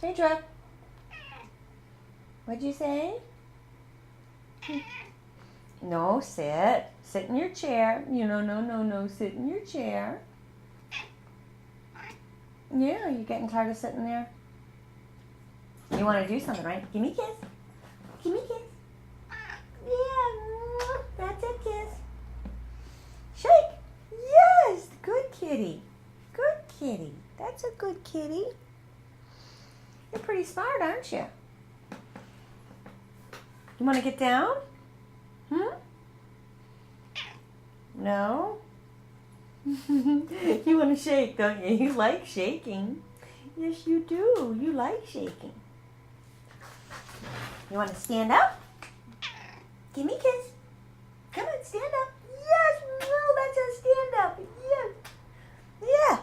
Hey, Truck. What'd you say? No, sit. Sit in your chair. No. Sit in your chair. Yeah, you're getting tired of sitting there? You want to do something, right? Give me a kiss. Give me a kiss. Yeah, that's a kiss. Shake. Yes, good kitty. Good kitty. That's a good kitty. You're pretty smart, aren't you? You want to get down? No? You want to shake, don't you? You like shaking. Yes, you do. You like shaking. You want to stand up? Give me a kiss. Come on, stand up. Yes, no, that's a stand up. Yes. Yeah.